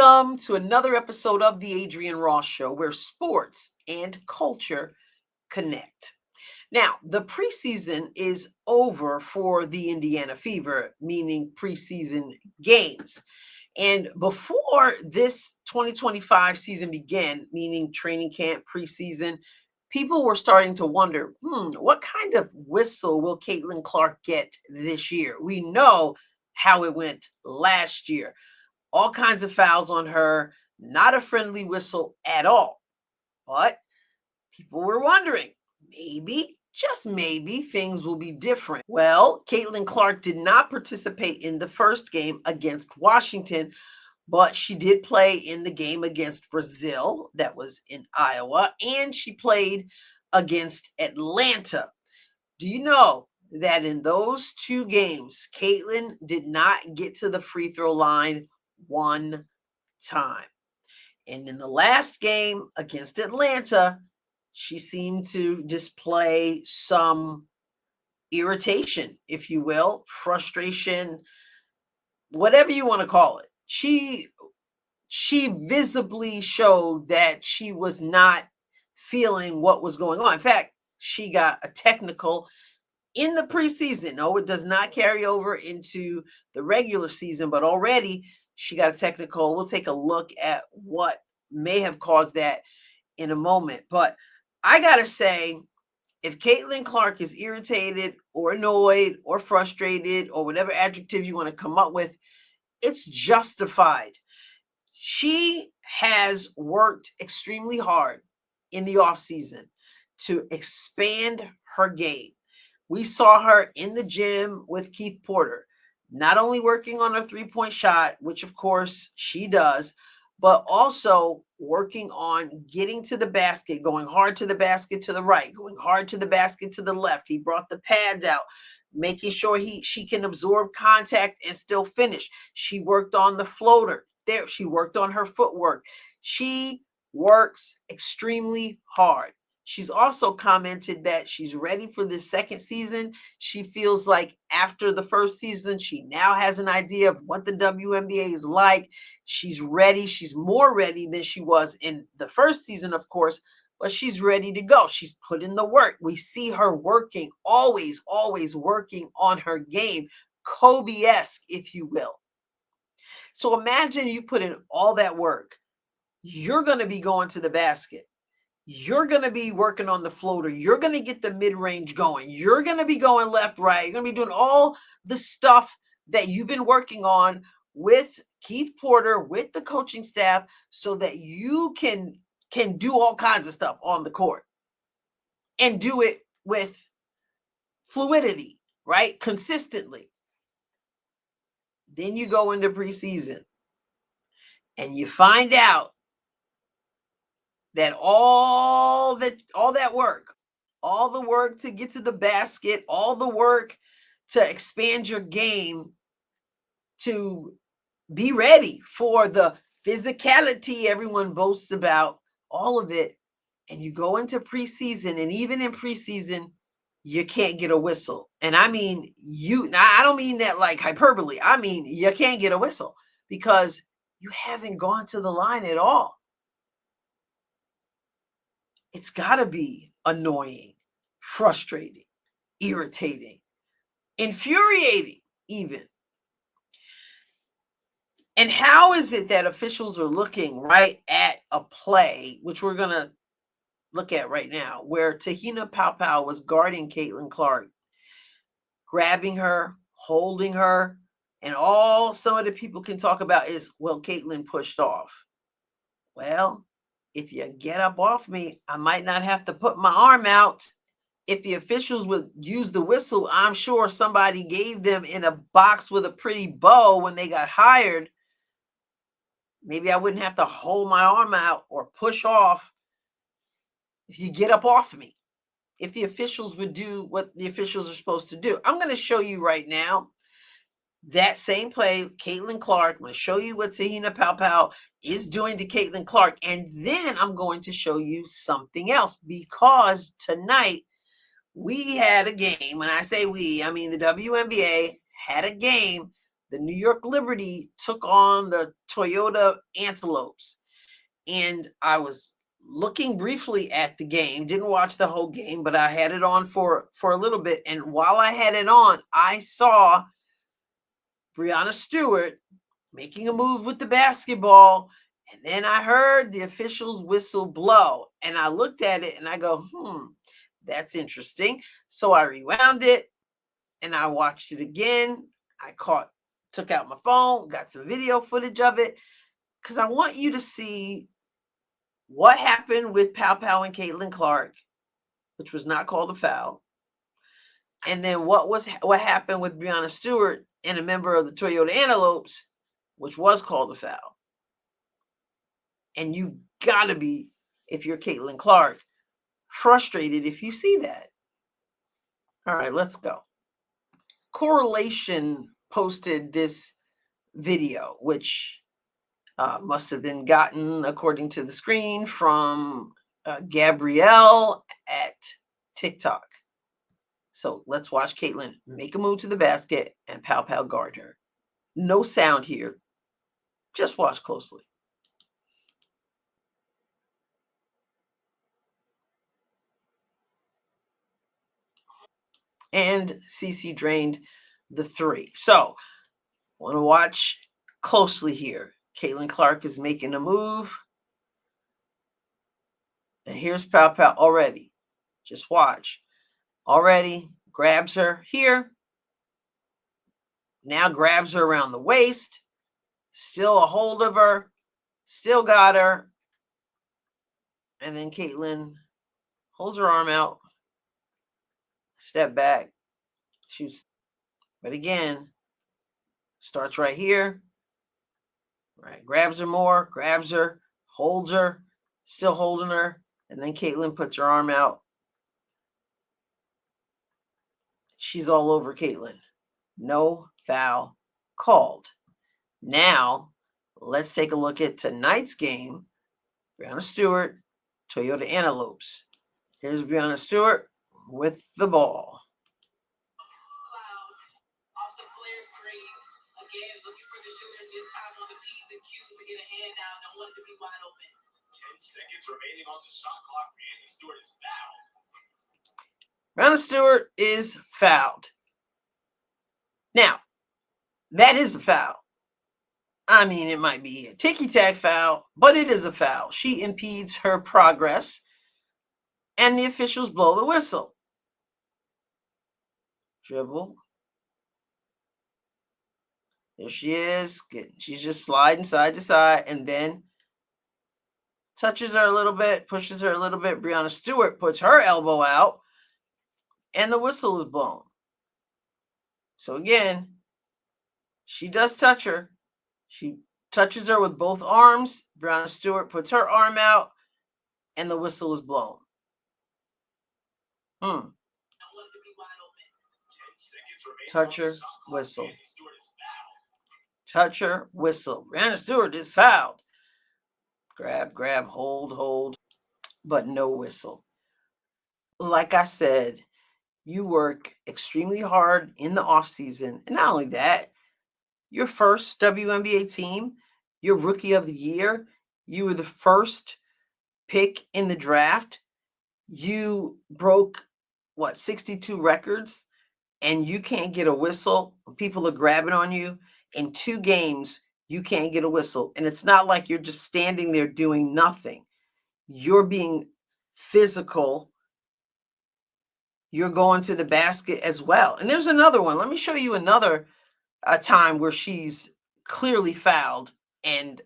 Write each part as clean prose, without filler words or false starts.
Welcome to another episode of the Adrienne Ross Show, where sports and culture connect. Now, the preseason is over for the Indiana Fever, meaning preseason games. And before this 2025 season began, meaning training camp, preseason, people were starting to wonder, what kind of whistle will Caitlin Clark get this year? We know how it went last year. All kinds of fouls on her, not a friendly whistle at all. But people were wondering, maybe, just maybe, things will be different. Well, Caitlin Clark did not participate in the first game against Washington, but she did play in the game against Brazil that was in Iowa, and she played against Atlanta. Do you know that in those two games, Caitlin did not get to the free throw line one time? And in the last game against Atlanta, she seemed to display some irritation, if you will, frustration, whatever you want to call it. She visibly showed that she was not feeling what was going on. In fact, she got a technical in the preseason. No, it does not carry over into the regular season, but already she got a technical. We'll take a look at what may have caused that in a moment. But I got to say, if Caitlin Clark is irritated or annoyed or frustrated or whatever adjective you want to come up with, it's justified. She has worked extremely hard in the offseason to expand her game. We saw her in the gym with Keith Porter, not only working on her three-point shot, which of course she does, but also working on getting to the basket, going hard to the basket to the right, going hard to the basket to the left. He brought the pads out, making sure she can absorb contact and still finish. She worked on the floater. There, she worked on her footwork. She works extremely hard. She's also commented that she's ready for this second season. She feels like after the first season, she now has an idea of what the WNBA is like. She's ready. She's more ready than she was in the first season, of course, but she's ready to go. She's put in the work. We see her working, always working on her game, Kobe-esque, if you will. So imagine you put in all that work. You're going to be going to the basket. You're going to be working on the floater. You're going to get the mid-range going. You're going to be going left, right. You're going to be doing all the stuff that you've been working on with Keith Porter, with the coaching staff, so that you can do all kinds of stuff on the court and do it with fluidity, right? Consistently. Then you go into preseason and you find out that all that work, all the work to get to the basket, all the work to expand your game, to be ready for the physicality everyone boasts about, all of it, and you go into preseason, and even in preseason, you can't get a whistle. And I mean, I don't mean that like hyperbole. I mean, you can't get a whistle because you haven't gone to the line at all. It's got to be annoying, frustrating, irritating, infuriating even. And how is it that officials are looking right at a play, which we're going to look at right now, where Te-Hina Paopao was guarding Caitlin Clark, grabbing her, holding her, and all some of the people can talk about is, well, Caitlin pushed off. Well, if you get up off me, I might not have to put my arm out. If the officials would use the whistle, I'm sure somebody gave them in a box with a pretty bow when they got hired. Maybe I wouldn't have to hold my arm out or push off if you get up off me. If the officials would do what the officials are supposed to do. I'm going to show you right now that same play, Caitlin Clark. I'm going to show you what Te-Hina Paopao is doing to Caitlin Clark. And then I'm going to show you something else, because tonight we had a game. When I say we, I mean the WNBA had a game the New York Liberty took on the Toyota Antelopes. And I was looking briefly at the game, didn't watch the whole game, but I had it on for a little bit. And while I had it on, I saw Breanna Stewart making a move with the basketball. And then I heard the official's whistle blow. And I looked at it and I go, that's interesting. So I rewound it and I watched it again. Took out my phone, got some video footage of it, because I want you to see what happened with Paopao and Caitlin Clark, which was not called a foul, and then what happened with Breanna Stewart and a member of the Toyota Antelopes, which was called a foul. And you gotta be, if you're Caitlin Clark, frustrated if you see that. All right, let's go. Correlation posted this video, which must have been gotten, according to the screen, from Gabrielle at TikTok. So let's watch Caitlin make a move to the basket and Paopao guard her. No sound here. Just watch closely. And CC drained the three. So want to watch closely here. Caitlin Clark is making a move. And here's Paopao already. Just watch. Already grabs her here. Now grabs her around the waist. Still a hold of her. Still got her. And then Caitlin holds her arm out. Step back. Shoots. But again, starts right here. Right. Grabs her more. Grabs her. Holds her. Still holding her. And then Caitlin puts her arm out. She's all over Caitlin. No foul called. Now, let's take a look at tonight's game. Breanna Stewart, Toyota Antelopes. Here's Breanna Stewart with the ball. Off the flare screen. Again, looking for the shooters this time on the P's and Q's to get a hand down. Don't want it to be wide open. 10 seconds remaining on the shot clock. Breanna Stewart is fouled. Breanna Stewart is fouled. Now, that is a foul. I mean, it might be a ticky-tack foul, but it is a foul. She impedes her progress, and the officials blow the whistle. Dribble. There she is. She's just sliding side to side, and then touches her a little bit, pushes her a little bit. Breanna Stewart puts her elbow out, and the whistle is blown. So again, she does touch her. She touches her with both arms. Breanna Stewart puts her arm out, and the whistle is blown. Touch her, whistle. Touch her, whistle. Breanna Stewart is fouled. Grab, hold, but no whistle. Like I said, you work extremely hard in the offseason. And not only that, your first WNBA team, your rookie of the year, you were the first pick in the draft. You broke, 62 records, and you can't get a whistle. People are grabbing on you. In 2 games, you can't get a whistle. And it's not like you're just standing there doing nothing. You're being physical. You're going to the basket as well. And there's another one. Let me show you another time where she's clearly fouled and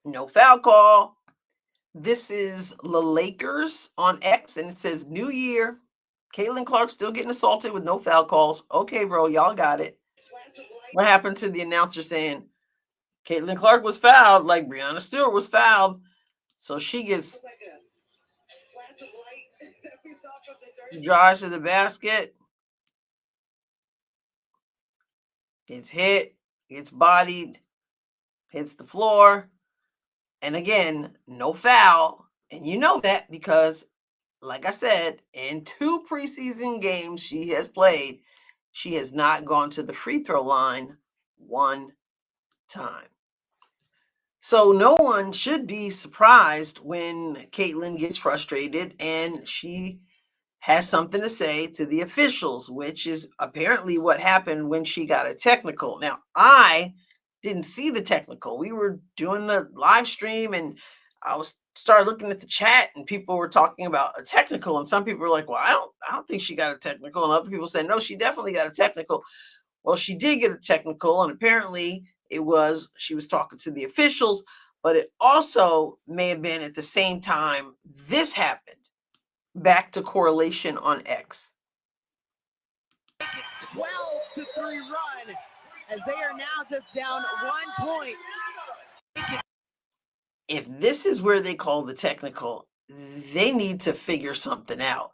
no foul call. This is the Lakers on X, and it says New Year. Caitlin Clark still getting assaulted with no foul calls. Okay, bro, y'all got it. What happened to the announcer saying Caitlin Clark was fouled, like Breanna Stewart was fouled? So she gets drives to the basket, gets hit, gets bodied, hits the floor. And again, no foul. And you know that because, like I said, in 2 preseason games she has played, she has not gone to the free throw line one time. So no one should be surprised when Caitlin gets frustrated and she has something to say to the officials, which is apparently what happened when she got a technical. Now, I didn't see the technical. We were doing the live stream and I was started looking at the chat and people were talking about a technical, and some people were like, well, I don't think she got a technical, and other people said, no, she definitely got a technical. Well, she did get a technical, and apparently she was talking to the officials, but it also may have been at the same time this happened. Back to correlation on X. 12-3 run as they are now just down 1 point. If this is where they call the technical, they need to figure something out.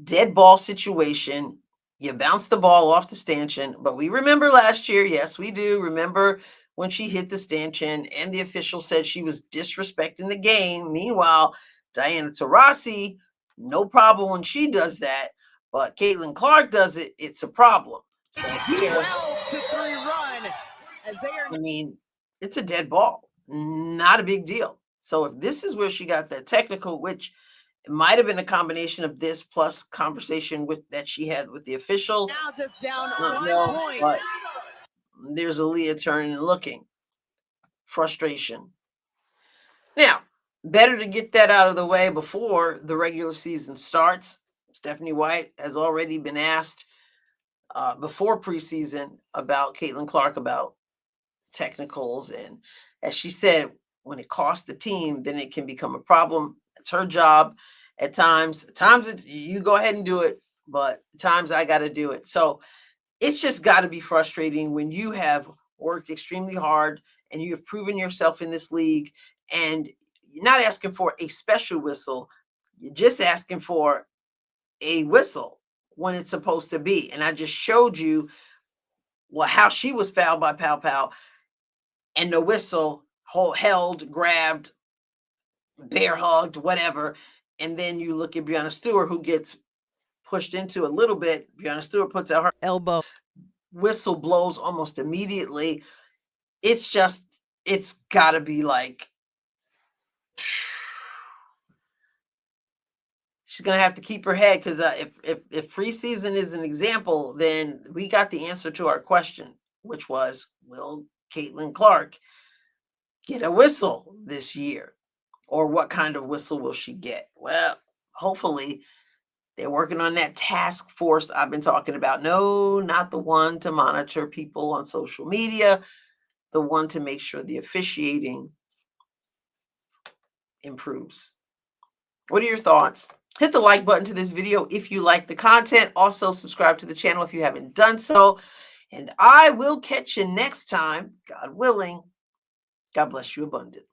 Dead ball situation. You bounce the ball off the stanchion, but we remember last year. Yes, we do remember when she hit the stanchion and the official said she was disrespecting the game. Meanwhile, Diana Taurasi, no problem when she does that, but Caitlin Clark does it, it's a problem. So, 12-3 run as they are. I mean, it's a dead ball, not a big deal. So if this is where she got that technical, which it might have been a combination of this plus conversation that she had with the officials. Now just down 1 point. But there's Aaliyah turning and looking. Frustration. Now, better to get that out of the way before the regular season starts. Stephanie White has already been asked before preseason about Caitlin Clark, about technicals. And as she said, when it costs the team, then it can become a problem. It's her job. At times you go ahead and do it, but at times I got to do it. So it's just got to be frustrating when you have worked extremely hard and you have proven yourself in this league, and you're not asking for a special whistle. You're just asking for a whistle when it's supposed to be. And I just showed you how she was fouled by Paopao, and the whistle held, grabbed, bear hugged, whatever. And then you look at Breanna Stewart, who gets pushed into a little bit. Breanna Stewart puts out her elbow. Whistle blows almost immediately. It's got to be like, she's going to have to keep her head, because if preseason is an example, then we got the answer to our question, which was, will Caitlin Clark get a whistle this year? Or what kind of whistle will she get? Well, hopefully they're working on that task force I've been talking about. No, not the one to monitor people on social media, the one to make sure the officiating improves. What are your thoughts? Hit the like button to this video if you like the content. Also, subscribe to the channel if you haven't done so. And I will catch you next time, God willing. God bless you abundantly.